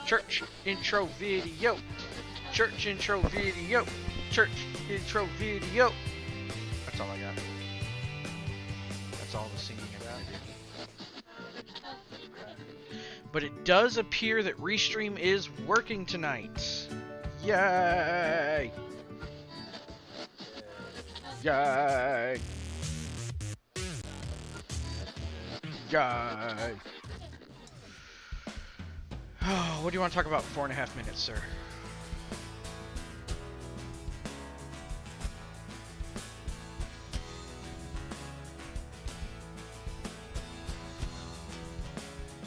Church intro video. Church intro video. Church intro video. That's all I got. That's all the singing I gotta do. But it does appear that Restream is working tonight. Yay! Yay! Yay! Oh, what do you want to talk about for 4.5 minutes, sir?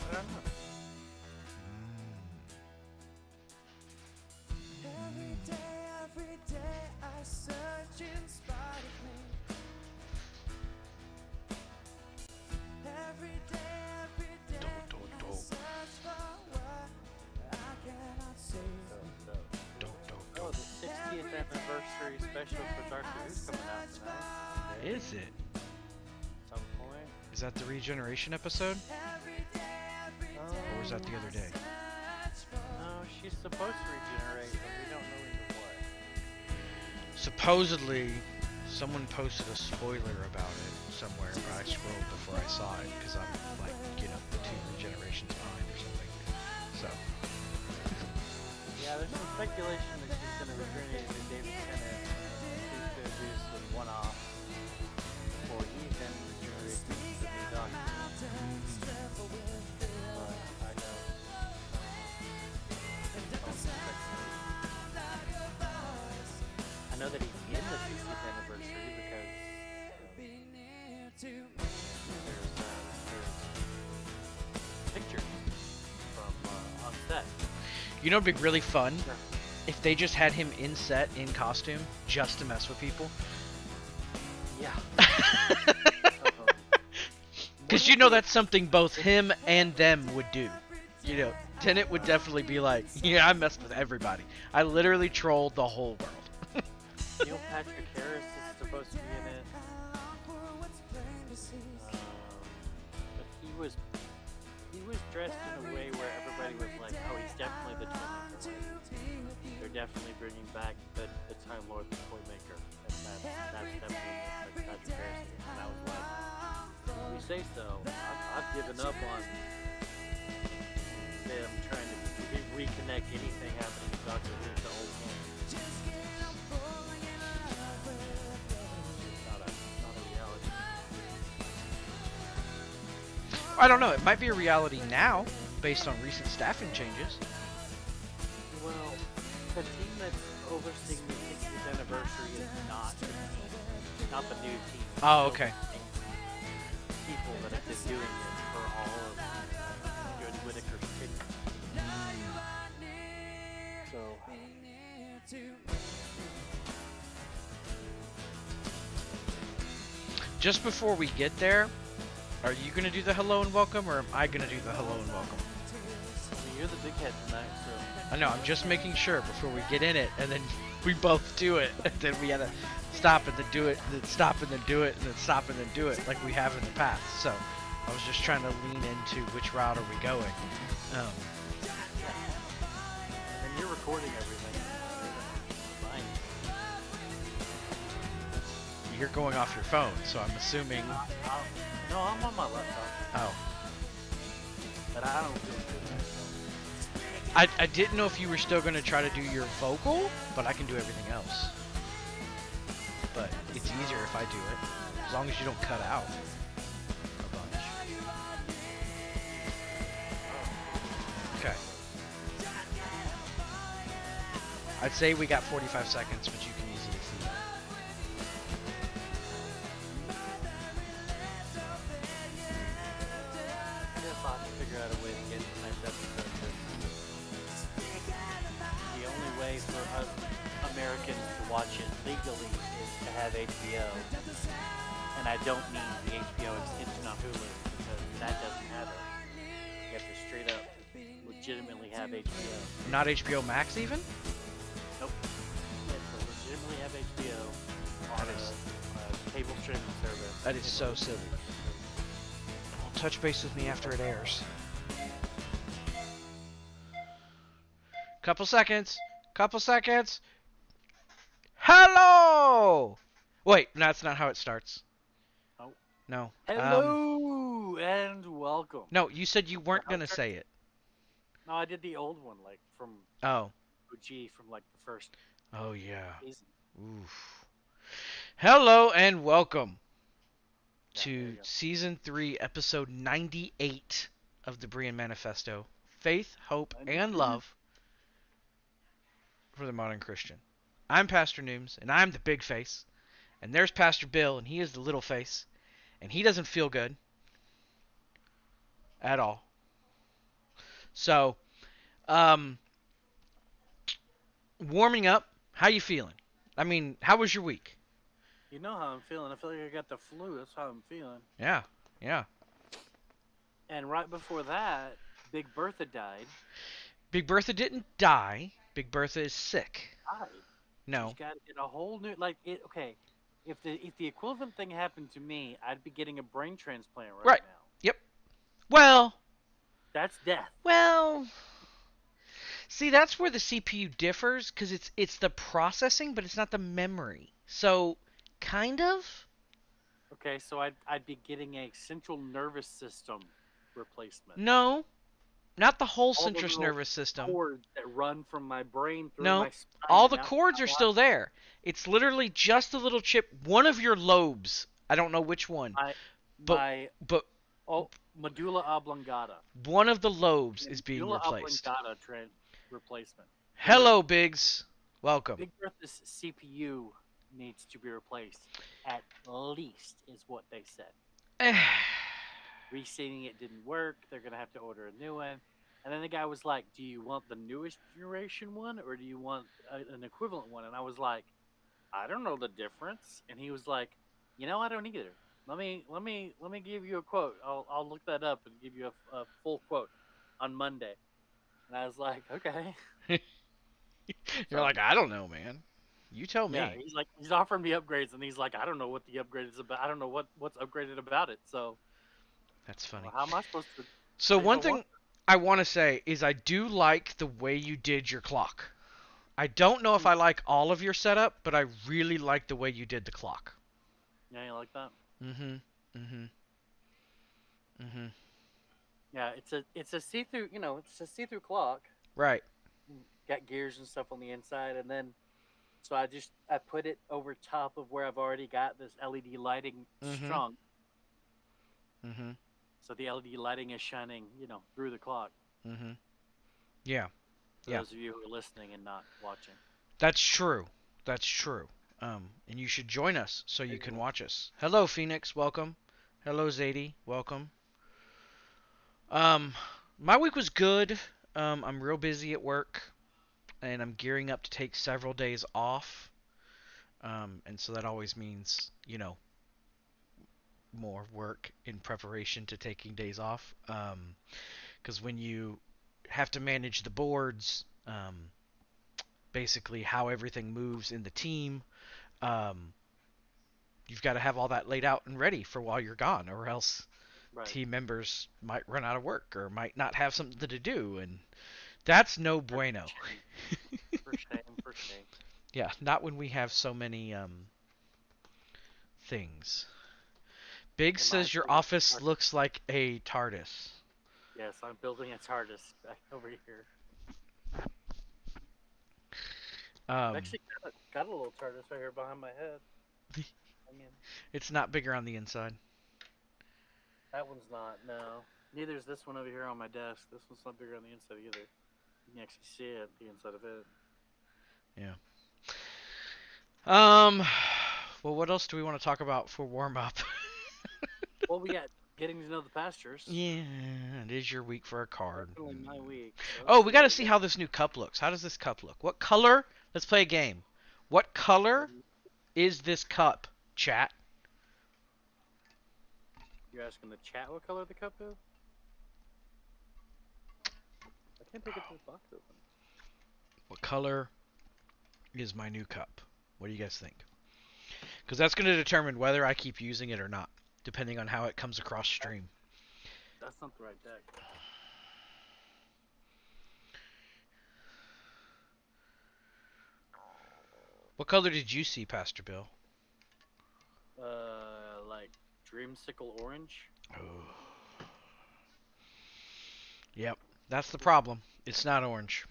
I don't know. Every day I search in spite of me. Every day I search for what I cannot see. Oh, the 60th anniversary special for Doctor Who's coming out tonight. Is it? Some point. Is that the regeneration episode? Or was that the other day? No, she's supposed to regenerate, but we don't know into what. Supposedly, someone posted a spoiler about it somewhere, but I scrolled before I saw it because I'm like, you know, 2 regenerations behind or something. So. Yeah, there's some speculation that she's going to regenerate and David Tennant is going to do some one-off or even regenerate the new Doctor. But I don't. I know that he's in the 60th anniversary because there's pictures from on set. You know, it'd be really fun if they just had him in set in costume just to mess with people. Yeah. Because you know that's something both him and them would do. You know, Tennant would definitely be like, yeah, I messed with everybody. I literally trolled the whole world. Neil Patrick Harris is supposed to be in it. But he was dressed in a way where everybody was like, oh, he's definitely the Toymaker. They're definitely bringing back the Time Lord, the Toymaker. And that's definitely like Patrick Harris. And I was like, if you say so, I've given up on them trying to reconnect anything happening to Doctor Who to old ones. Not a reality. I don't know, it might be a reality now, based on recent staffing changes. Well, the team that's overseeing the 60th anniversary is not the team, not the new team. Oh, okay. People that have been doing it for all of Jodie Whittaker's tenure. So, Just before we get there, are you going to do the hello and welcome, or am I going to do the hello and welcome? I mean, you're the big head tonight, so. I know, I'm just making sure before we get in it, and then we both do it, and then we gotta stop and then do it, and then stop and then do it, and then stop and then do it, like we have in the past. So, I was just trying to lean into which route are we going. And you're recording everything. Fine. You're going off your phone, so I'm assuming... No, I'm on my laptop. Oh. But I don't feel good. I didn't know if you were still going to try to do your vocal, but I can do everything else. But it's easier if I do it, as long as you don't cut out a bunch. Okay. I'd say we got 45 seconds, but you can easily see that. I guess I'll have to figure out a way to get tonight's episode. The only way for us Americans to watch it legally is to have HBO. And I don't mean the HBO extension on Hulu, because that doesn't have it. You have to straight up legitimately have HBO. Not HBO Max even? Nope. You have to legitimately have HBO on That is- a cable streaming service. That is so silly. Well, touch base with me after it airs. Couple seconds. Couple seconds. Hello! Wait, that's not how it starts. Oh. No. Hello and welcome. No, you said you weren't How it gonna starts? say it. No, I did the old one, like from Oh. OG, from like the first Oh, yeah. season. Oof. Hello and welcome Yeah, there to you go. Season 3, Episode 98 of the Berean Manifesto. Faith, Hope, and Love for the Modern Christian. I'm Pastor Nooms, and I'm the big face. And there's Pastor Bill, and he is the little face. And he doesn't feel good. At all. So, warming up, how you feeling? I mean, how was your week? You know how I'm feeling. I feel like I got the flu. That's how I'm feeling. Yeah, yeah. And right before that, Big Bertha died. Big Bertha didn't die. Big Bertha is sick. Died. No. She's got to get a whole new Okay, if the equivalent thing happened to me, I'd be getting a brain transplant Right. now. Yep. Well. That's death. Well. See, that's where the CPU differs, because it's the processing, but it's not the memory. So, kind of. Okay, so I'd be getting a central nervous system replacement. No. Not the whole All the central little nervous system. cords that run from my brain through No. my spine. All and the out cords my are still body. there. It's literally just a little chip. One of your lobes. I don't know which one. But Medulla oblongata. one of the lobes is being Medulla replaced. oblongata replacement. Hello, Biggs. Welcome. Big Bertha's CPU needs to be replaced. At least is what they said. Reseating it didn't work. They're gonna have to order a new one. And then the guy was like, "Do you want the newest generation one, or do you want an equivalent one?" And I was like, "I don't know the difference." And he was like, "You know, I don't either. Let me give you a quote. I'll look that up and give you a full quote on Monday." And I was like, "Okay." You're like, I don't know, man. You tell me. Yeah, he's offering me upgrades, and he's like, "I don't know what the upgrade is about. I don't know what's upgraded about it." So That's funny. how am I supposed to? So pay one for thing I want to say is I do like the way you did your clock. I don't know if I like all of your setup, but I really like the way you did the clock. Yeah, you like that? Mm-hmm. Yeah, it's a see-through, it's a see-through clock. Right. Got gears and stuff on the inside, and then so I put it over top of where I've already got this LED lighting strung. Mm-hmm. So the LED lighting is shining, through the clock. Mm-hmm. Yeah. For those of you who are listening and not watching. That's true. That's true. And you should join us so you can watch us. Hello, Phoenix. Welcome. Hello, Zadie. Welcome. My week was good. I'm real busy at work, and I'm gearing up to take several days off. And so that always means, more work in preparation to taking days off. Because when you have to manage the boards, basically how everything moves in the team, you've got to have all that laid out and ready for while you're gone, or else team members might run out of work or might not have something to do, and that's no bueno. For shame. Yeah, not when we have so many things. Big says your office looks like a TARDIS. Yes, I'm building a TARDIS back over here. I've actually got a little TARDIS right here behind my head. It's not bigger on the inside. That one's not, no. Neither is this one over here on my desk. This one's not bigger on the inside either. You can actually see it, the inside of it. Yeah. Well, what else do we want to talk about for warm-up? Well, we got getting to know the pastors. Yeah, it is your week for a card. Definitely my week. So oh, we got to see how this new cup looks. How does this cup look? What color? Let's play a game. What color is this cup, chat? You're asking the chat what color the cup is? I can't pick up this box open. What color is my new cup? What do you guys think? Because that's going to determine whether I keep using it or not, depending on how it comes across stream. That's not the right deck. What color did you see, Pastor Bill? Like dreamsicle orange. Oh. Yep, that's the problem. It's not orange.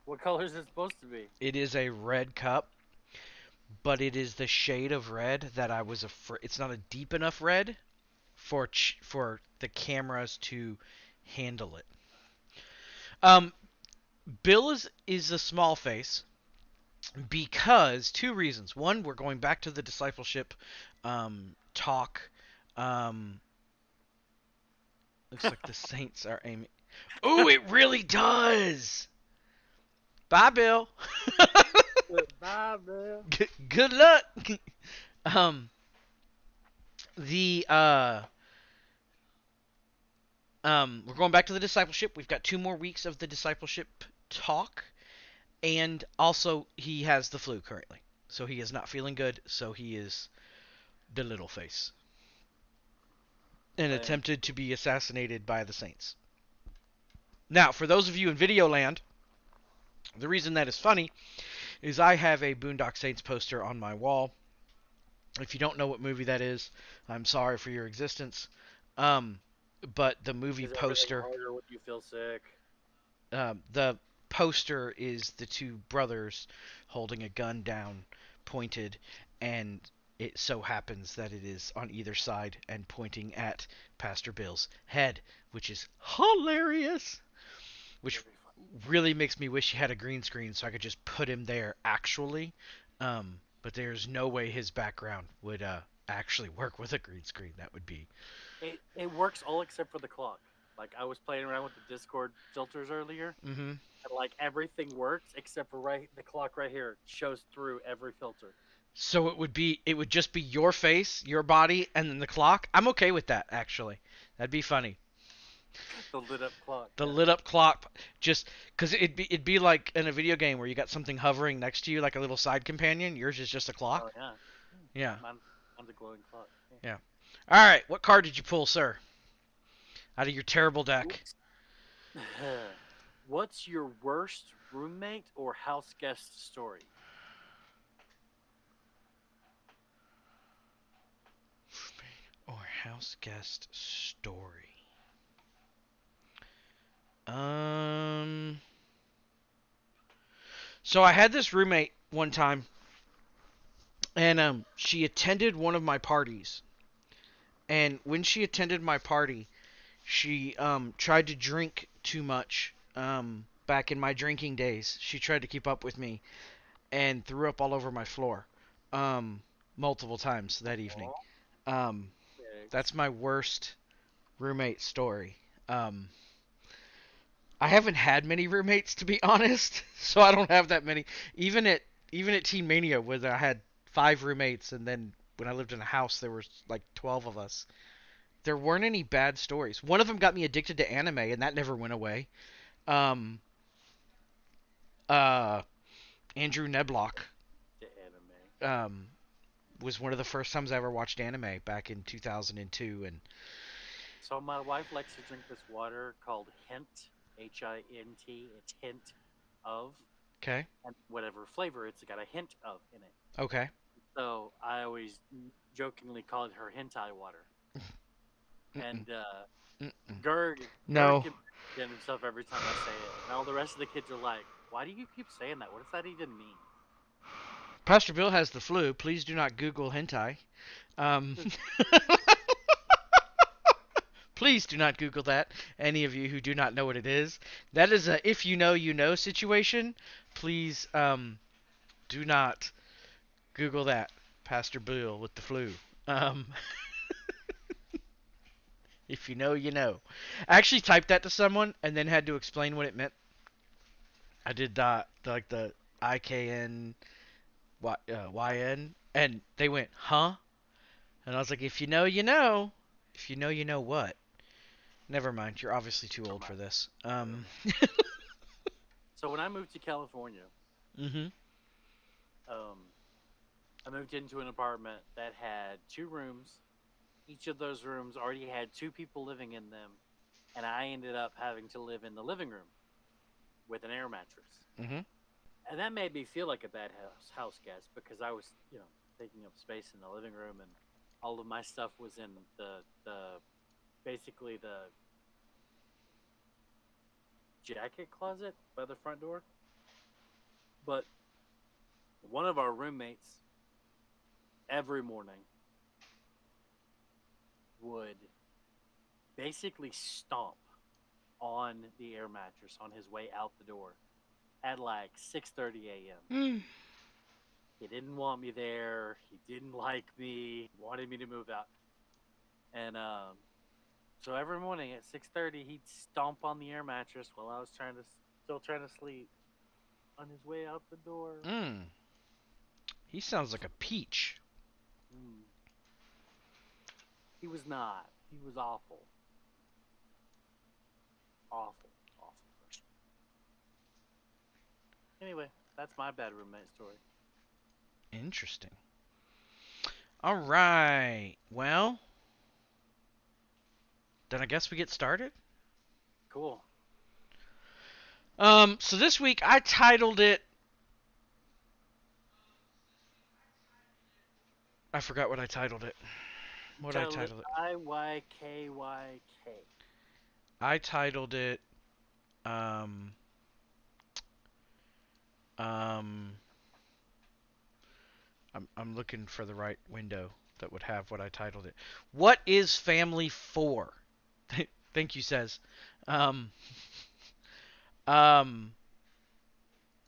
What color is it supposed to be? It is a red cup, but it is the shade of red that I was afraid. It's not a deep enough red for the cameras to handle it. Um, Bill is a small face because two reasons. One, we're going back to the discipleship talk. Um, looks like the Saints are aiming. Oh, it really does. Bye, Bill. Bye, Bill. Good luck. um, the we're going back to the discipleship. We've got 2 more weeks of the discipleship talk, and also he has the flu currently, so he is not feeling good. So he is the little face, and attempted to be assassinated by the Saints. Now, for those of you in video land, the reason that is funny is I have a Boondock Saints poster on my wall. If you don't know what movie that is, I'm sorry for your existence. But the movie poster, harder when you feel sick. the poster is the two brothers holding a gun down, pointed, and it so happens that it is on either side and pointing at Pastor Bill's head, which is hilarious. Which really makes me wish he had a green screen so I could just put him there actually. But there's no way his background would actually work with a green screen. That would be... It works all except for the clock. Like, I was playing around with the Discord filters earlier, Mm-hmm. and like everything works except for the clock right here shows through every filter. So it would just be your face, your body, and then the clock. I'm okay with that, actually. That'd be funny. The lit up clock. The lit up clock, just because it'd be like in a video game where you got something hovering next to you, like a little side companion. Yours is just a clock. Oh yeah. Yeah. Mine's a glowing clock. Yeah. All right. What card did you pull, sir? Out of your terrible deck. What's your worst roommate or house guest story? Or house guest story. So I had this roommate one time, and she attended one of my parties. And when she attended my party, she tried to drink too much. Back in my drinking days, she tried to keep up with me and threw up all over my floor, multiple times that evening. That's my worst roommate story. I haven't had many roommates, to be honest, so I don't have that many. Even at Teen Mania, where I had 5 roommates, and then when I lived in a house, there was like 12 of us. There weren't any bad stories. One of them got me addicted to anime, and that never went away. Andrew Neblock The anime. Was one of the first times I ever watched anime back in 2002, and So my wife likes to drink this water called Hint, Hint. It's hint of. okay, And whatever flavor it's got a hint of in it. okay. So I always jokingly call it her hentai water. And Gerg No. can get himself every time I say it. And all the rest of the kids are like, why do you keep saying that? What does that even mean? Pastor Bill has the flu. Please do not Google hentai. Please do not Google that. Any of you who do not know what it is, that is a if you know you know situation. Please do not Google that. Pastor Bill with the flu. If you know you know. I actually typed that to someone and then had to explain what it meant. I did like the IKN YN, and they went, huh? And I was like, if you know, you know. If you know, you know what? Never mind. You're obviously too old for this. So when I moved to California, Mm-hmm. I moved into an apartment that had 2 rooms. Each of those rooms already had 2 people living in them, and I ended up having to live in the living room with an air mattress. Mm-hmm. And that made me feel like a bad house guest because I was, taking up space in the living room, and all of my stuff was in the basically the jacket closet by the front door. But one of our roommates every morning would basically stomp on the air mattress on his way out the door at like 6:30 a.m. Mm. He didn't want me there. He didn't like me. He wanted me to move out. And so every morning at 6:30, he'd stomp on the air mattress while I was still trying to sleep on his way out the door. Mm. He sounds like a peach. Mm. He was not. He was awful. Awful. Awful person. Anyway, that's my bad roommate story. Interesting. All right. Well, then I guess we get started. Cool. So this week I titled it. I forgot what I titled it. What I titled it? IYKYK. I titled it. Um. I'm looking for the right window that would have what I titled it. What is family for? Thank you, says. Um. Um.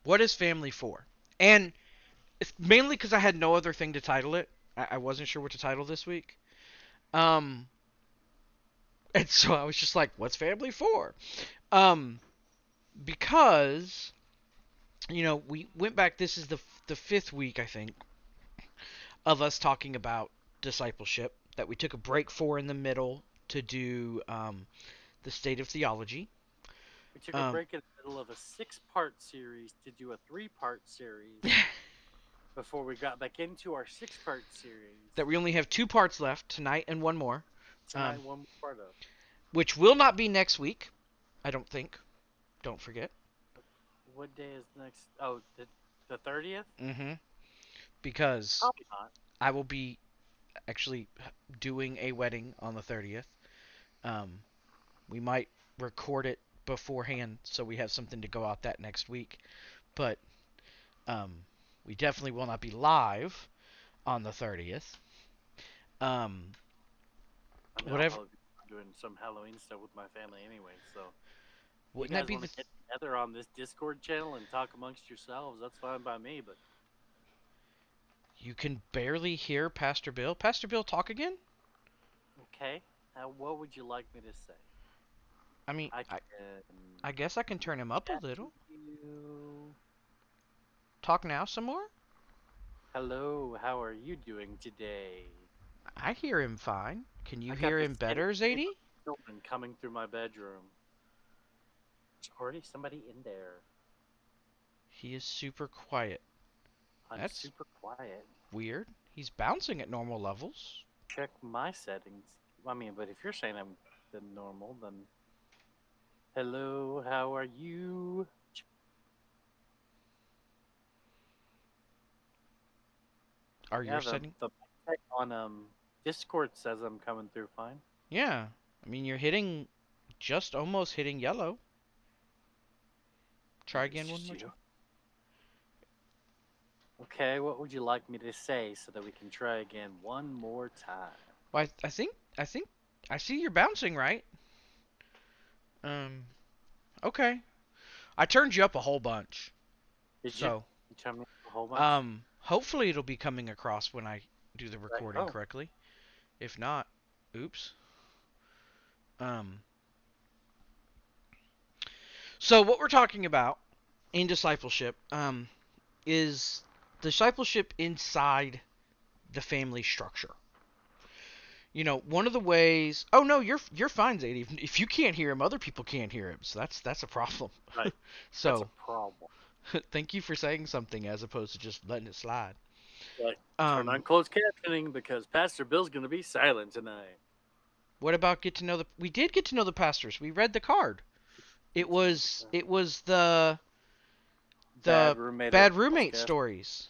What is family for? And it's mainly because I had no other thing to title it. I wasn't sure what to title this week. Um. And so I was just like, what's family for? Um. Because we went back. This is the fifth week, I think, of us talking about discipleship that we took a break for in the middle to do the state of theology. We took a break in the middle of a 6-part series to do a 3-part series before we got back into our 6-part series. That we only have 2 parts left, tonight and one more. Tonight, one more part of. Which will not be next week, I don't think. Don't forget. What day is next? Oh, the 30th? Mm-hmm. Because Probably not. I will be actually doing a wedding on the 30th. We might record it beforehand so we have something to go out that next week. But we definitely will not be live on the 30th. Whatever. I'm doing some Halloween stuff with my family anyway, so Wouldn't you guys that be want to get together on this Discord channel and talk amongst yourselves, that's fine by me, but You can barely hear Pastor Bill. Pastor Bill, talk again? okay. Now, what would you like me to say? I mean, I guess I can turn him up a little. you. Talk now some more? Hello, how are you doing today? I hear him fine. Can you I got hear this him better, dedicated Zadie? children coming through my bedroom. There's already somebody in there. He is super quiet. I'm That's super quiet. weird. He's bouncing at normal levels. Check my settings. I mean, but if you're saying I'm the normal, then hello, how are you? Are Yeah, your settings? the mic on Discord says I'm coming through fine. Yeah. I mean, you're hitting, just almost hitting yellow. Try Maybe again it's one just more you. time. Okay, what would you like me to say so that we can try again one more time? Well, I think I see you're bouncing right. Okay. I turned you up a whole bunch. Did you? So, You turned me up a whole bunch? hopefully it'll be coming across when I do the recording Oh. correctly. If not, oops. So what we're talking about in discipleship, is discipleship inside the family structure. One of the ways. Oh no, you're fine, Zadie. If you can't hear him, other people can't hear him. So that's a problem. Right. So That's a problem. thank you for saying something as opposed to just letting it slide. Like, turn on closed captioning because Pastor Bill's going to be silent tonight. What about we did get to know the pastors. We read the card. It was the The roommate or bad roommate podcast. stories.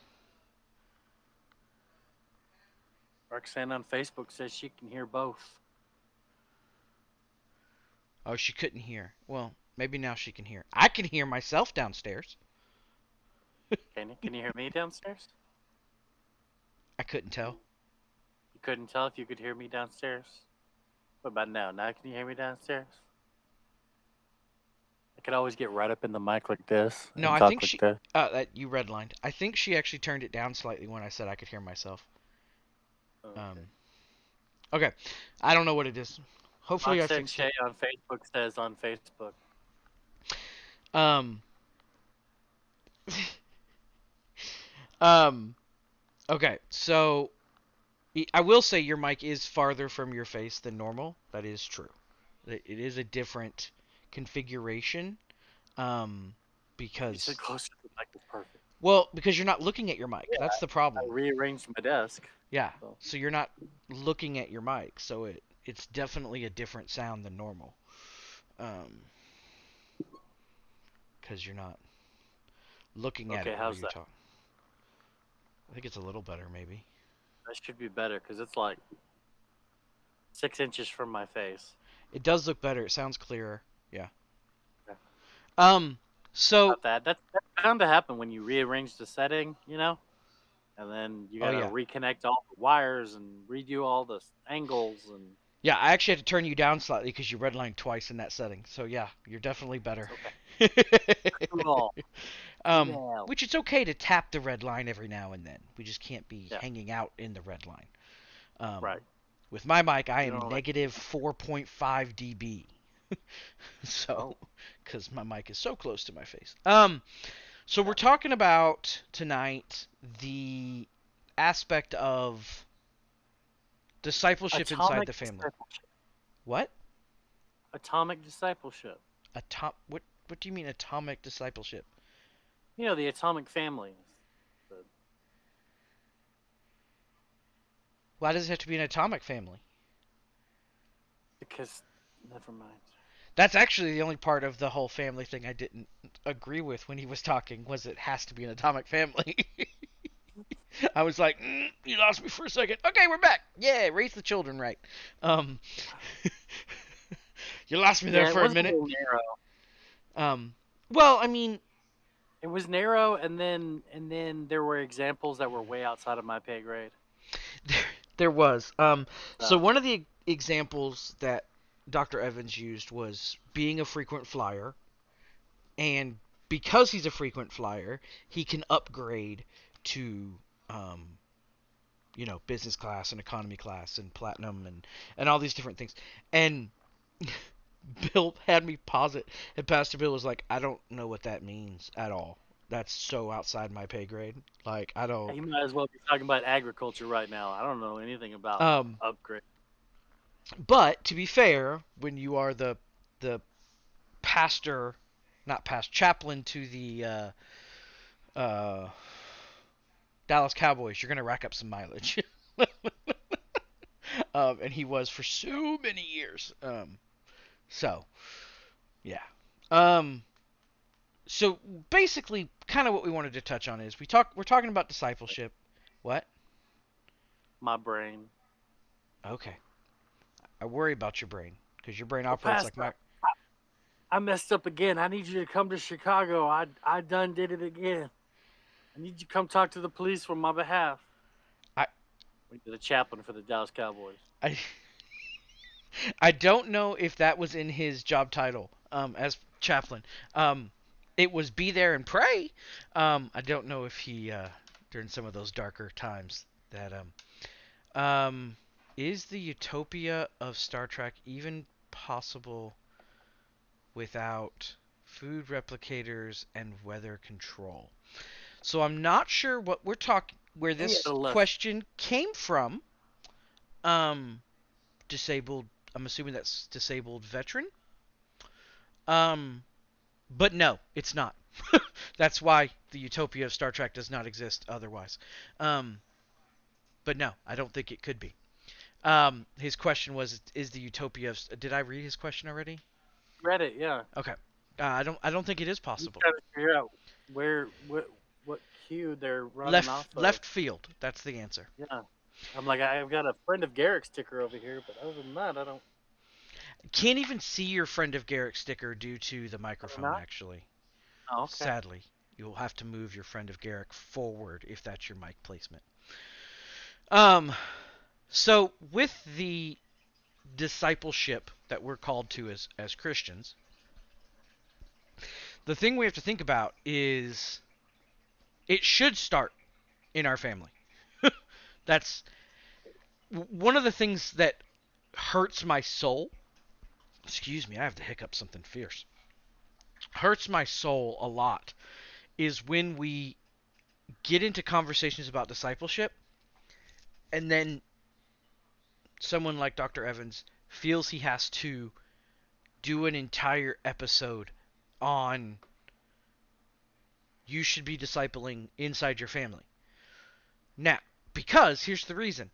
Roxanne on Facebook says she can hear both. Oh, she couldn't hear. Well, maybe now she can hear. I can hear myself downstairs. Can you hear me downstairs? I couldn't tell. You couldn't tell if you could hear me downstairs? What about now? Now can you hear me downstairs? I could always get right up in the mic like this No, and I talk think like she. this. You redlined. I think she actually turned it down slightly when I said I could hear myself. Oh, okay. Okay. I don't know what it is. Hopefully I Roxanne fixed Shea it. on Facebook says on Facebook. Um. um. Okay. So I will say your mic is farther from your face than normal. That is true. It is a different configuration. You Because said closer to the mic is perfect. because you're not looking at your mic. Yeah, That's the I problem. rearranged my desk. Yeah. So. So you're not looking at your mic, so it's definitely a different sound than normal. Because you're not looking at Okay, it while how's you're that? talking. I think it's a little better, maybe. That should be better because it's like 6 inches from my face. It does look better. It sounds clearer. Yeah. Yeah. So. About that. That's bound to happen when you rearrange the setting, and then you gotta yeah. reconnect all the wires and redo all the angles and. Yeah, I actually had to turn you down slightly because you redlined twice in that setting. So yeah, you're definitely better. Okay. Cool. Yeah. Which it's okay to tap the red line every now and then. We just can't be Yeah. hanging out in the red line. Right. With my mic, I You am know, like- negative 4.5 dB. So, because my mic is so close to my face. So we're talking about tonight the aspect of discipleship inside Atomic the family. discipleship. What? Atomic discipleship. What do you mean atomic discipleship? You know, the atomic family. Why does it have to be an atomic family? Because, never mind. That's actually the only part of the whole family thing I didn't agree with when he was talking, was it has to be an atomic family. I was like, you lost me for a second. Okay, we're back. Yeah, raise the children right. You lost me there for a minute. It was narrow. Well, I mean, it was narrow, and then there were examples that were way outside of my pay grade. There was. So one of the examples that Dr. Evans used was being a frequent flyer, and because he's a frequent flyer, he can upgrade to, business class and economy class and platinum and all these different things. And Bill had me pause it, and Pastor Bill was like, I don't know what that means at all. That's so outside my pay grade. Like, I don't... You might as well be talking about agriculture right now. I don't know anything about upgrade. But, to be fair, when you are the chaplain to the Dallas Cowboys, you're going to rack up some mileage. And he was for so many years. So, yeah. So basically, kind of what we wanted to touch on is we're talking about discipleship. What? My brain. Okay. I worry about your brain because your brain operates Pastor, like I messed up again. I need you to come to Chicago. I done did it again. I need you to come talk to the police on my behalf. You're the chaplain for the Dallas Cowboys. I don't know if that was in his job title as chaplain. It was be there and pray. I don't know if he during some of those darker times that is the utopia of Star Trek even possible without food replicators and weather control? So I'm not sure what we're talking where this question came from. Disabled, I'm assuming that's disabled veteran. But no, it's not. That's why the utopia of Star Trek does not exist otherwise. But no, I don't think it could be. His question was, is the utopia of... Did I read his question already? Read it, yeah. Okay. I don't think it is possible. Trying to figure out what queue they're running off of. Left field. That's the answer. Yeah. I'm like, I've got a friend of Garrick sticker over here, but other than that, I don't. Can't even see your friend of Garrick sticker due to the microphone, not? actually. Oh, okay. Sadly, you'll have to move your friend of Garrick forward if that's your mic placement. So with the discipleship that we're called to as Christians, the thing we have to think about is it should start in our family. That's one of the things that hurts my soul. Excuse me, I have the hiccup something fierce. Hurts my soul a lot is when we get into conversations about discipleship and then someone like Dr. Evans feels he has to do an entire episode on you should be discipling inside your family. Now, because here's the reason.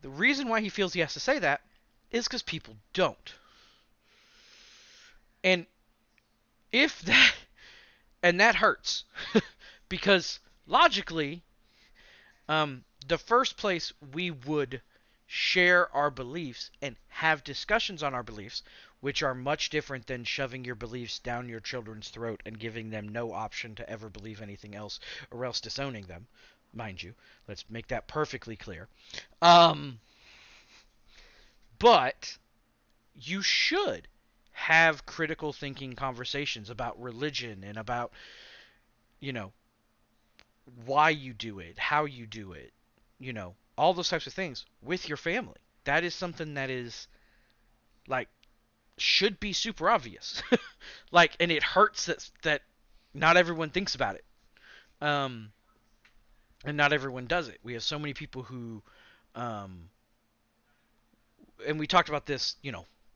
The reason why he feels he has to say that is because people don't. And if that, and that hurts, because logically, the first place we would share our beliefs and have discussions on our beliefs, which are much different than shoving your beliefs down your children's throat and giving them no option to ever believe anything else or else disowning them, mind you. Let's make that perfectly clear. But you should have critical thinking conversations about religion and about, you know, why you do it, how you do it, all those types of things with your family. That is something that is, like, should be super obvious. Like, and it hurts that not everyone thinks about it. And not everyone does it. We have so many people who, and we talked about this,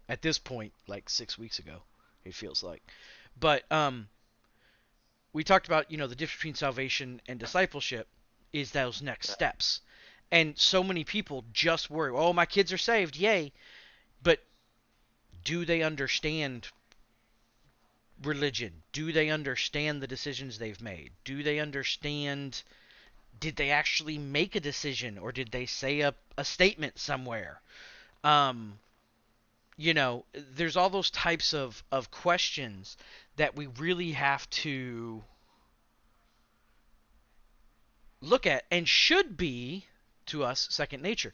at this point, like 6 weeks ago, it feels like. But, we talked about, the difference between salvation and discipleship is those next steps. And so many people just worry, oh, my kids are saved, yay. But do they understand religion? Do they understand the decisions they've made? Do they understand, did they actually make a decision, or did they say a statement somewhere? There's all those types of questions that we really have to look at and should be, to us, second nature.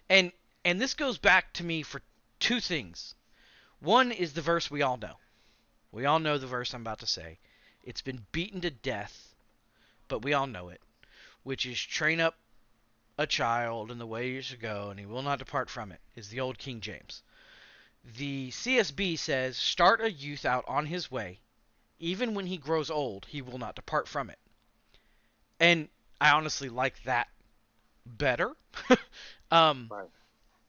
And this goes back to me for two things. One is the verse we all know. We all know the verse I'm about to say. It's been beaten to death, but we all know it, which is train up a child in the way he should go, and he will not depart from it, is the old King James. The CSB says, start a youth out on his way. Even when he grows old, he will not depart from it. And I honestly like that better. Right.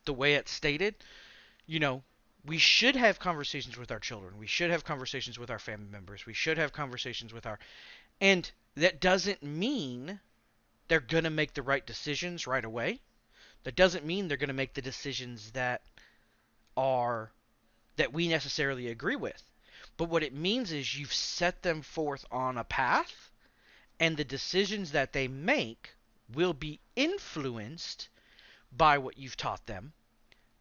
The way it's stated, we should have conversations with our children. We should have conversations with our family members. We should have conversations with and that doesn't mean they're going to make the right decisions right away. That doesn't mean they're going to make the decisions that we necessarily agree with. But what it means is you've set them forth on a path, and the decisions that they make will be influenced by what you've taught them,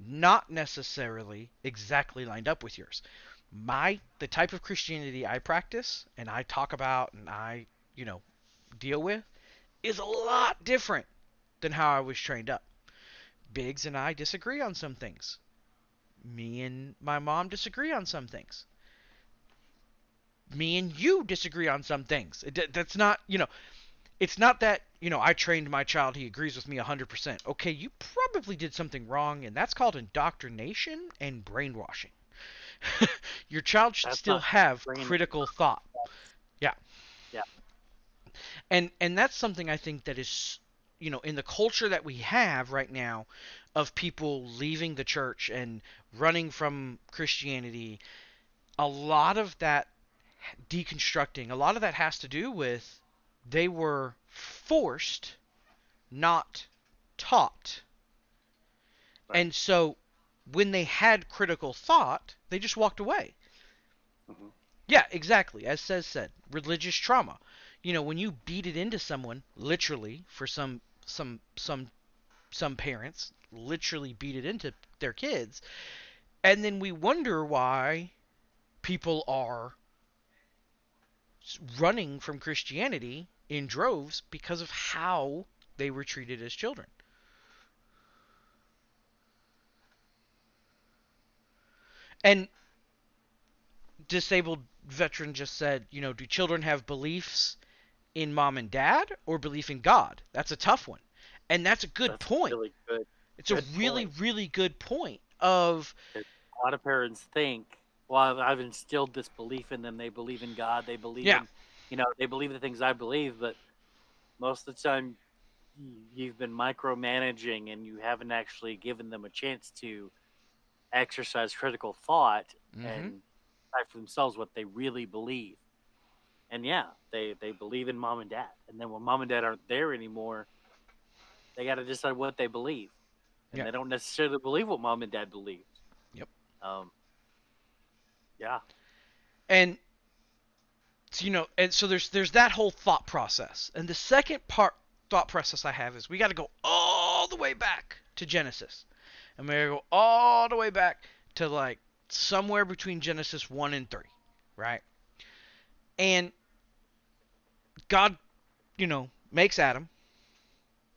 not necessarily exactly lined up with yours. The type of Christianity I practice and I talk about and I, deal with is a lot different than how I was trained up. Biggs and I disagree on some things. Me and my mom disagree on some things. Me and you disagree on some things. That's not, it's not that, I trained my child, he agrees with me 100%. Okay, you probably did something wrong, and that's called indoctrination and brainwashing. Your child should still have critical thought. Yeah. Yeah. And that's something I think that is, in the culture that we have right now of people leaving the church and running from Christianity, a lot of that deconstructing, a lot of that has to do with they were forced, not taught. Right. And so when they had critical thought, they just walked away. Mm-hmm. Yeah, exactly. As said, religious trauma. when you beat it into someone, literally, for some parents literally beat it into their kids, and then we wonder why people are running from Christianity in droves because of how they were treated as children. And disabled veteran just said, do children have beliefs in mom and dad or belief in God? That's a tough one. And that's a good That's point. really good. It's a Good really, point. really good point of, 'Cause a lot of parents think, well, I've instilled this belief in them. They believe in God. They believe yeah, in, they believe the things I believe. But most of the time, you've been micromanaging and you haven't actually given them a chance to exercise critical thought mm-hmm, and decide for themselves what they really believe. And yeah, they believe in mom and dad. And then when mom and dad aren't there anymore, they got to decide what they believe. And yeah, they don't necessarily believe what mom and dad believes. yep. Um, yeah. And and so there's that whole thought process. And the second thought process I have is we got to go all the way back to Genesis. And we got to go all the way back to like somewhere between Genesis 1 and 3, right? And God, makes Adam,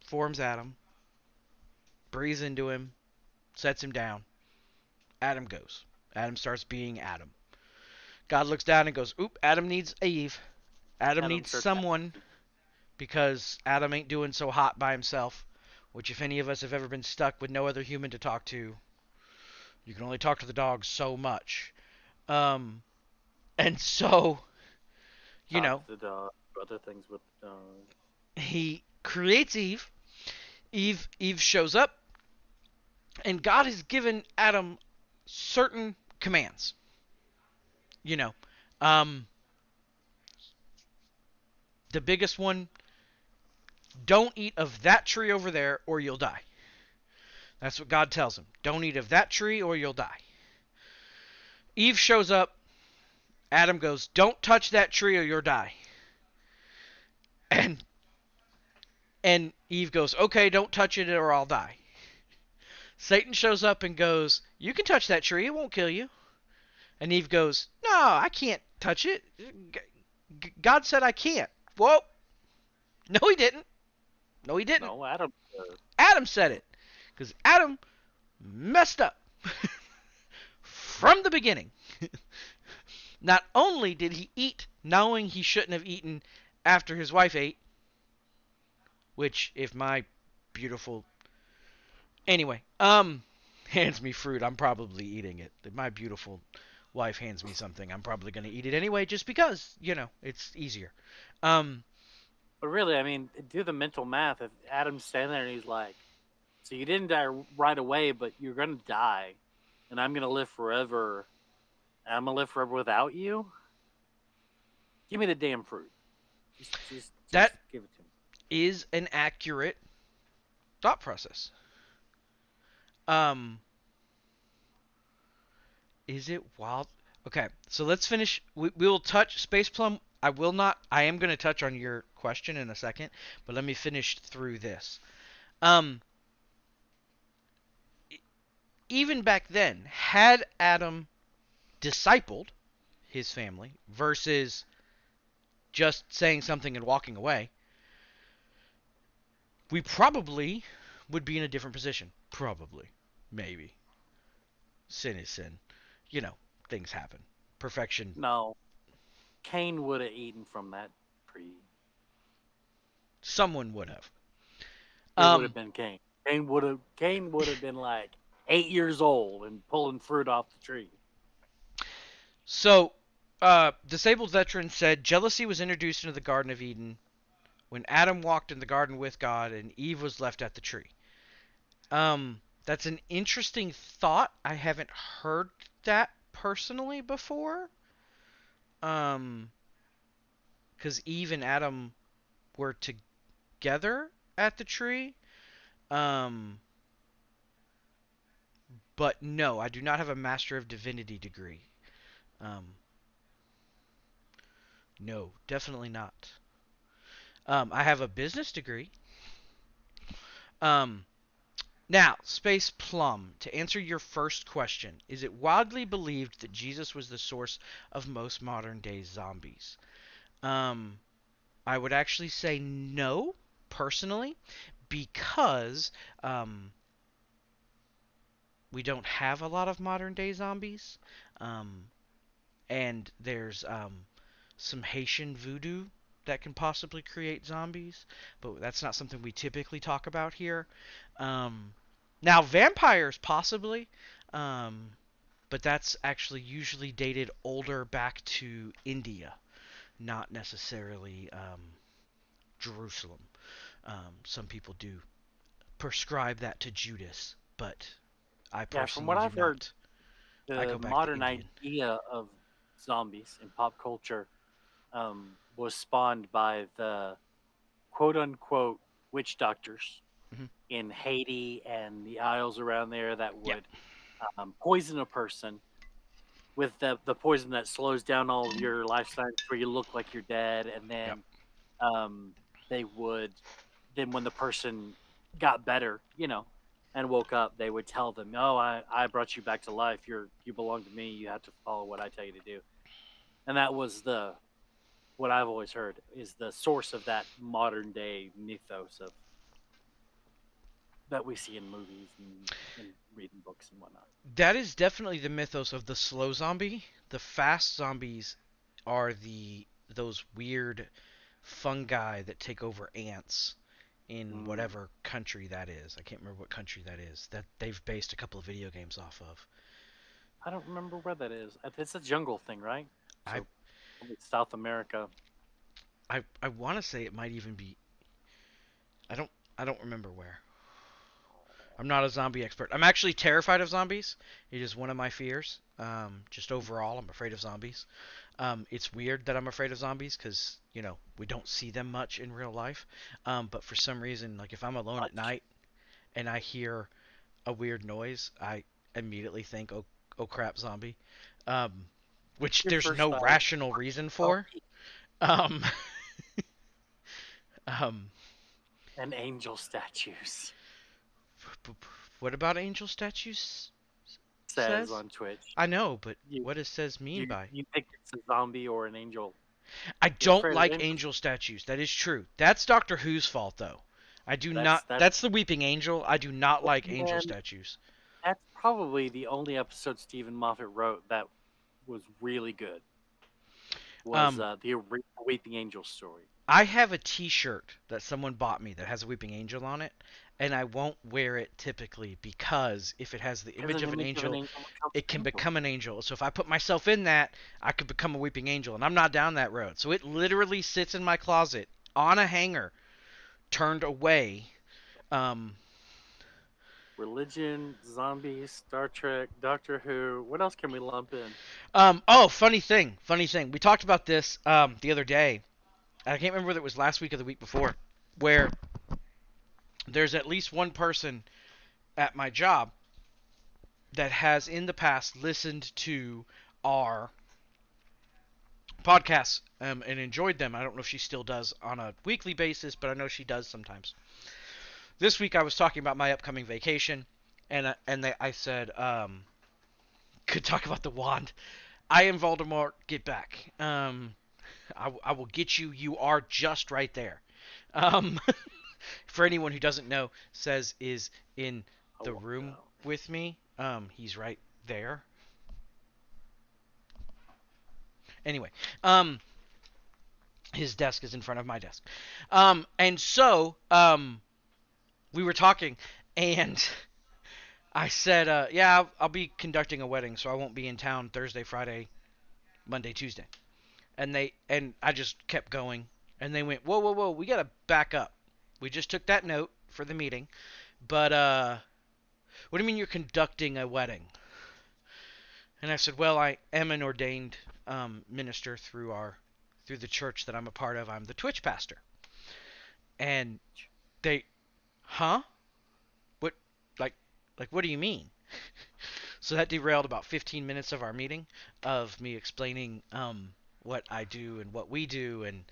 forms Adam, breathes into him, sets him down. Adam goes. Adam starts being Adam. God looks down and goes, "Oop, Adam needs Eve. Adam Adam needs starts someone because Adam ain't doing so hot by himself." Which, if any of us have ever been stuck with no other human to talk to, you can only talk to the dog so much. Um, and so, you talk know, to the dog, other things with the dog. he creates Eve. Eve shows up, and God has given Adam certain commands. You know, um, the biggest one: don't eat of that tree over there, or you'll die. That's what God tells him. Don't eat of that tree, or you'll die. Eve shows up. Adam goes, "Don't touch that tree, or you'll die." And Eve goes, "Okay, don't touch it, or I'll die." Satan shows up and goes, "You can touch that tree; it won't kill you." And Eve goes, "No, I can't touch it. God said I can't." Whoa! No, he didn't. No, he didn't. No, Adam. Adam said it. Because Adam messed up from the beginning. Not only did he eat knowing he shouldn't have eaten after his wife ate, which, if my beautiful. Anyway, hands me fruit, I'm probably eating it. If my beautiful wife hands me something, I'm probably going to eat it anyway, just because, it's easier. But really, I mean, do the mental math. If Adam's standing there and he's like, "So you didn't die right away, but you're gonna die, and I'm gonna live forever. And I'm gonna live forever without you. Give me the damn fruit. Just That give it to me." is an accurate thought process. Um, is it wild? Okay, so let's finish. We will touch Space Plum. I will not. I am going to touch on your question in a second, but let me finish through this. Um, Even back then, had Adam discipled his family versus just saying something and walking away, we probably would be in a different position. Probably. Maybe. Sin is sin. Things happen. Perfection. No, Cain would have eaten from that tree. Someone would have. It would have Um, been Cain. Cain would have been like 8 years old and pulling fruit off the tree. so, disabled veteran said jealousy was introduced into the Garden of Eden when Adam walked in the garden with God and Eve was left at the tree. That's an interesting thought. I haven't heard that personally before. Um, because Eve and Adam were together at the tree. Um, but no, I do not have a Master of Divinity degree. Um, no, definitely not. I have a business degree. Um, Now, Space Plum, to answer your first question, is it widely believed that Jesus was the source of most modern day zombies? Um, I would actually say no, personally, because um, we don't have a lot of modern day zombies. Um, and there's some Haitian voodoo that can possibly create zombies, but that's not something we typically talk about here. Um, Now, vampires possibly, um, but that's actually usually dated older back to India, not necessarily Jerusalem. Some people do prescribe that to Judas, but I Yeah, from what personally do I've heard, not. I the go back to modern Indian. idea of zombies in pop culture was spawned by the quote unquote witch doctors Hmm. in Haiti and the Isles around there that Yep. would poison a person with the poison that slows down all of your life signs where you look like you're dead, and Yep. then um, they would then when the person got better, and woke up, they would tell them, "Oh, I brought you back to life. You belong to me. You have to follow what I tell you to do." And that was the what I've always heard is the source of that modern day mythos of that we see in movies and reading books and whatnot. That is definitely the mythos of the slow zombie. The fast zombies are the those weird fungi that take over ants in Mm. whatever country that is. I can't remember what country that is. That they've based a couple of video games off of. I don't remember where that is. It's a jungle thing, right? I So probably South America. I want to say it might even be. I don't I don't remember where. I'm not a zombie expert. I'm actually terrified of zombies. It is one of my fears. Just overall, I'm afraid of zombies. It's weird that I'm afraid of zombies because we don't see them much in real life. But for some reason, like if I'm alone at Much. night and I hear a weird noise, I immediately think, oh crap, zombie. Um, which Your there's first no thought is, rational reason oh, for. Um, um, and angel statues, what about angel statues says says? on Twitch. I know, but You what does says mean by? you think it's a zombie or an angel? I You're don't afraid of like angels. angel statues. That is true. That's Doctor Who's fault, though. I do not. That's That's the Weeping Angel. I do not like angel man. statues. That's probably the only episode Stephen Moffat wrote that was really good. Was Um, the Weeping Angel story? I have a T-shirt that someone bought me that has a Weeping Angel on it, and I won't wear it typically because if it has the Because image an of an image of an angel, angel becomes it an can angel. become an angel. So if I put myself in that, I could become a Weeping Angel, and I'm not down that road. So it literally sits in my closet on a hanger, turned away. Um, Religion, zombies, Star Trek, Doctor Who. What else can we lump in? Oh, funny thing, funny thing. We talked about this the other day. I can't remember whether it was last week or the week before, where there's at least one person at my job that has in the past listened to our podcasts and enjoyed them. I don't know if she still does on a weekly basis, but I know she does sometimes. This week I was talking about my upcoming vacation, and I said, could talk about the wand. I am Voldemort. Get back. I will get you. You are just right there. Um, for anyone who doesn't know, Says is in Oh, the room no. with me. He's right there. Anyway, his desk is in front of my desk. And so, we were talking, and I said, yeah, I'll be conducting a wedding, so I won't be in town Thursday, Friday, Monday, Tuesday. And I just kept going, and they went, whoa, whoa, whoa, we gotta back up. We just took that note for the meeting, but what do you mean you're conducting a wedding? And I said, well, I am an ordained minister through the church that I'm a part of. I'm the Twitch pastor. And they, huh? What, like, what do you mean? So that derailed about 15 minutes of our meeting, of me explaining what I do and what we do, and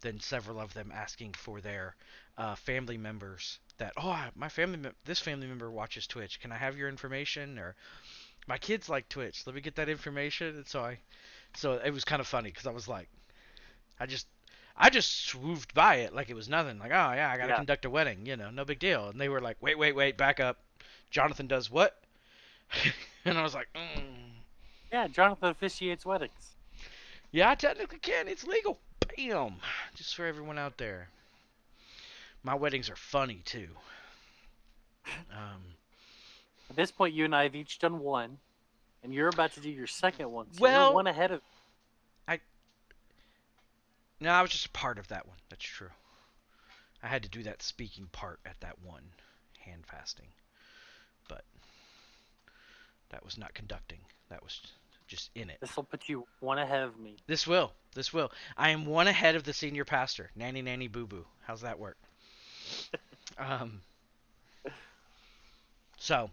Then several of them asking for their family members that, this family member watches Twitch. Can I have your information? Or my kids like Twitch. Let me get that information. And so it was kind of funny because I was like, I just I just swooped by it like it was nothing. Like, oh yeah, I gotta Yeah. conduct a wedding, no big deal. And they were like, wait, back up. Jonathan does what? And I was like, Yeah, Jonathan officiates weddings. yeah, I technically can. It's legal. Bam! Just for everyone out there. My weddings are funny too. Um, At this point, you and I have each done one, and you're about to do your second one. So you're well, one ahead of. no, I was just a part of that one. That's true. I had to do that speaking part at that one hand fasting, but that was not conducting. That was just in it. This will put you one ahead of me. This will. I am one ahead of the senior pastor. Nanny boo boo. How's that work? So,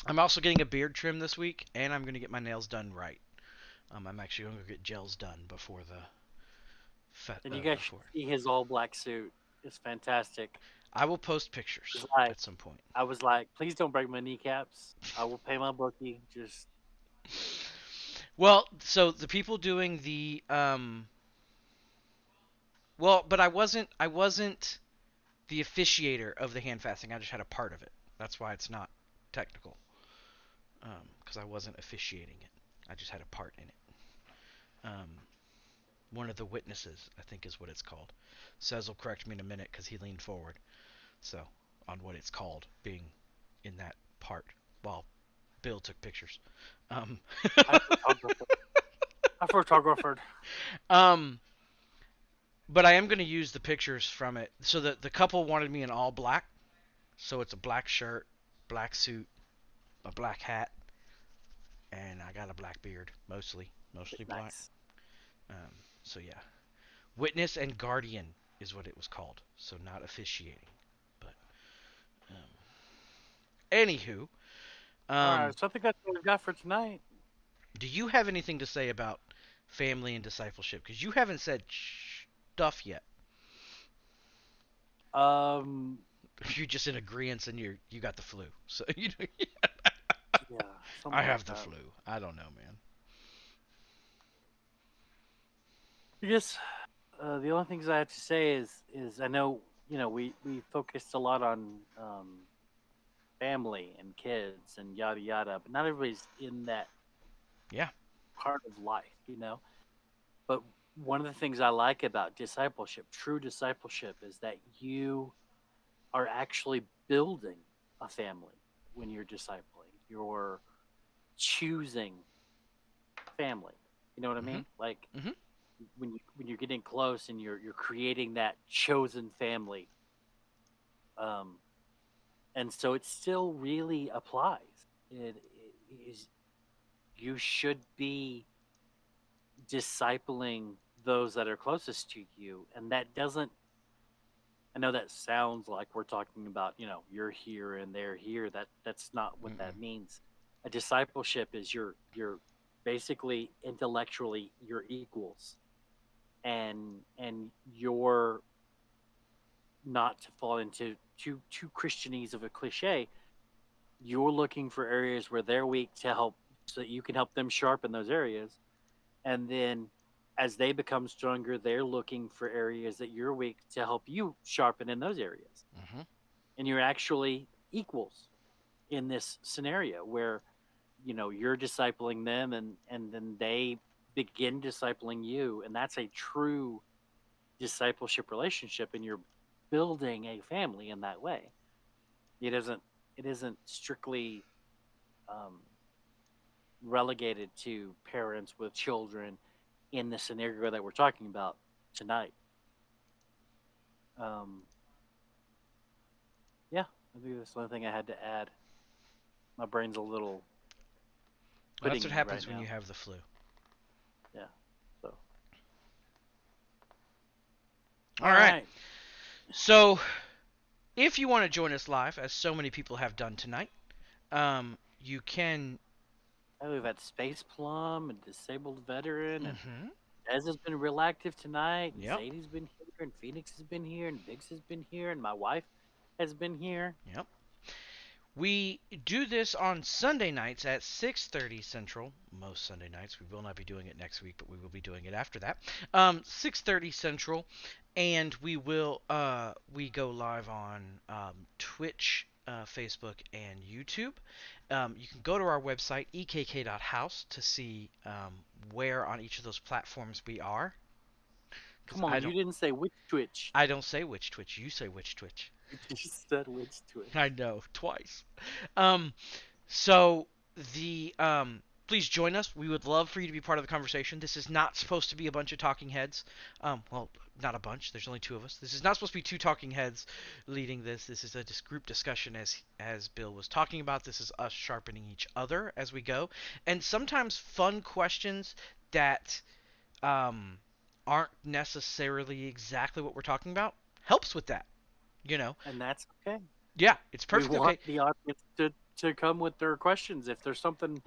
I'm also getting a beard trim this week, and I'm going to get my nails done right. I'm actually going to get gels done before the And you guys should see his all black suit. It's fantastic. I will post pictures It's like- at some point. I was like, please don't break my kneecaps. I will pay my bookie. Just Well, so the people doing the well, but I wasn't the officiator of the hand fasting. I just had a part of it. That's why it's not technical. Because I wasn't officiating it. I just had a part in it. One of the witnesses, I think is what it's called. Cez will correct me in a minute because he leaned forward. So, on what it's called, being in that part while Bill took pictures. I photographed. But I am going to use the pictures from it. So the couple wanted me in all black. So it's a black shirt, black suit, a black hat, and I got a black beard, mostly black. Nice. So yeah, witness and guardian is what it was called. So not officiating, but anywho, All right, so I think that's what we've got for tonight. do you have anything to say about family and discipleship? Because you haven't said stuff yet. You're just in agreement, and you got the flu. So Yeah. I have the flu. I don't know, man. I guess the only things I have to say is I know we focused a lot on family and kids and yada yada, but not everybody's in that part of life, But one of the things I like about discipleship, true discipleship, is that you are actually building a family when you're discipling. You're choosing family. You know what I mean? Like when you're getting close and you're creating that chosen family. And so it still really applies. It is, you should be discipling those that are closest to you, and that doesn't. I know that sounds like we're talking about, you're here and they're here. That's not what that means. A discipleship is you're basically intellectually you're equals, and you're not to fall into too Christianese of a cliche. You're looking for areas where they're weak to help, so that you can help them sharpen those areas, and then as they become stronger, they're looking for areas that you're weak to help you sharpen in those areas. And you're actually equals in this scenario where, you're discipling them and then they begin discipling you. And that's a true discipleship relationship. And you're building a family in that way. It isn't strictly relegated to parents with children in the scenario that we're talking about tonight. Yeah, I think that's the only thing I had to add. My brain's a little. Well, that's what happens right when now. you have the flu. Yeah. So. All right. So, if you want to join us live, as so many people have done tonight, you can. Oh, we've had Space Plum, and Disabled Veteran, and Ez has been real active tonight, and Yep. Sadie's been here, and Phoenix has been here, and Biggs has been here, and my wife has been here. Yep. We do this on Sunday nights at 6:30 Central. Most Sunday nights. We will not be doing it next week, but we will be doing it after that. 6:30 Central, and we go live on Twitch, Facebook, and YouTube. You can go to our website ekk.house to see where on each of those platforms we are. Come on, you didn't say which Twitch. I don't say which Twitch. You say which Twitch. You just said which Twitch. I know, twice. So the please join us. We would love for you to be part of the conversation. This is not supposed to be a bunch of talking heads. Well, not a bunch. There's only two of us. This is not supposed to be two talking heads leading this. This is a group discussion, as Bill was talking about. This is us sharpening each other as we go, and sometimes fun questions that aren't necessarily exactly what we're talking about helps with that. And that's okay. Yeah, it's perfectly we want okay. the audience to come with their questions. If there's something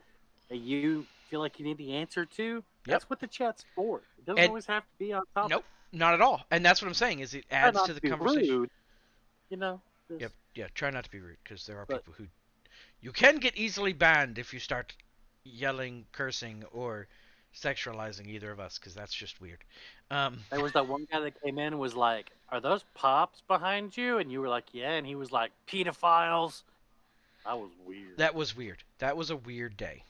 that you feel like you need the answer to, that's what the chat's for. It doesn't always have to be on topic. Nope, not at all. And that's what I'm saying, is it adds to the conversation. Rude, Yep, yeah, try not to be rude, because there are people who... You can get easily banned if you start yelling, cursing, or sexualizing either of us, because that's just weird. There was that one guy that came in and was like, "Are those pops behind you?" And you were like, "Yeah." And he was like, "Pedophiles." That was weird. That was weird. That was a weird day.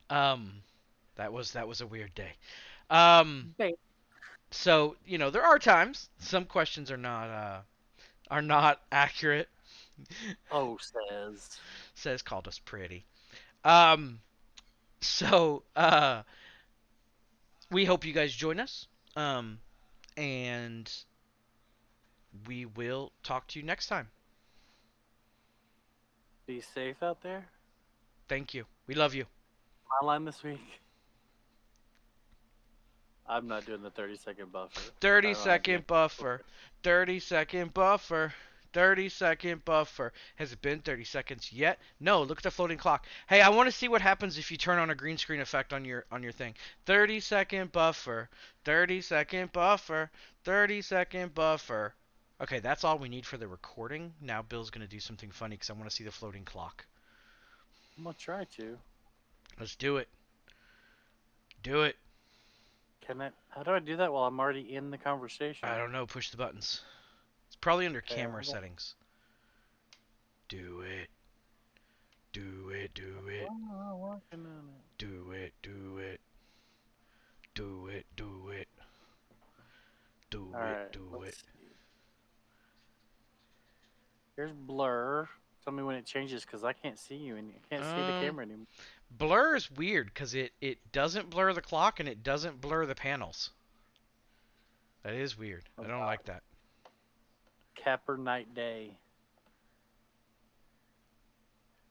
That was a weird day. So there are times some questions are not accurate. Oh, says called us pretty. So we hope you guys join us. And we will talk to you next time. Be safe out there. Thank you. We love you. My line this week. I'm not doing the 30-second buffer. 30-second buffer. 30-second buffer. 30-second buffer. Has it been 30 seconds yet? No, look at the floating clock. Hey, I want to see what happens if you turn on a green screen effect on your thing. 30-second buffer. 30-second buffer. 30-second buffer. Okay, that's all we need for the recording. Now Bill's going to do something funny because I want to see the floating clock. I'm going to try to. Let's do it. Do it. How do I do that while I'm already in the conversation? I don't know. Push the buttons. It's probably under camera settings. Do it. Do it. Do it. Do it. Do it. Do it. Do it. Do it. Do it. Here's blur. Tell me when it changes, because I can't see you and I can't see the camera anymore. Blur is weird because it doesn't blur the clock and it doesn't blur the panels. That is weird. I don't like that. Capper Night Day.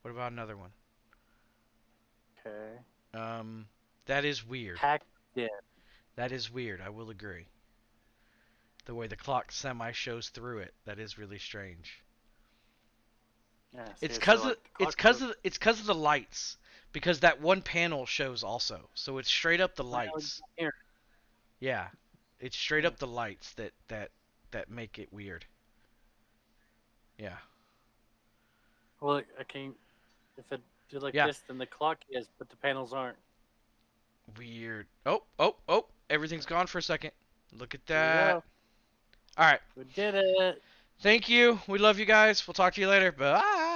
What about another one? Okay. That is weird. Hack Dead. That is weird. I will agree. The way the clock semi shows through it, that is really strange. Yeah, it's because of the lights, because that one panel shows also, so it's straight up the lights. Yeah, it's straight up the lights that make it weird. Yeah. Well, I can't. If it did like this, then the clock is, but the panels aren't. Weird. Oh! Everything's gone for a second. Look at that. All right. We did it. Thank you. We love you guys. We'll talk to you later. Bye.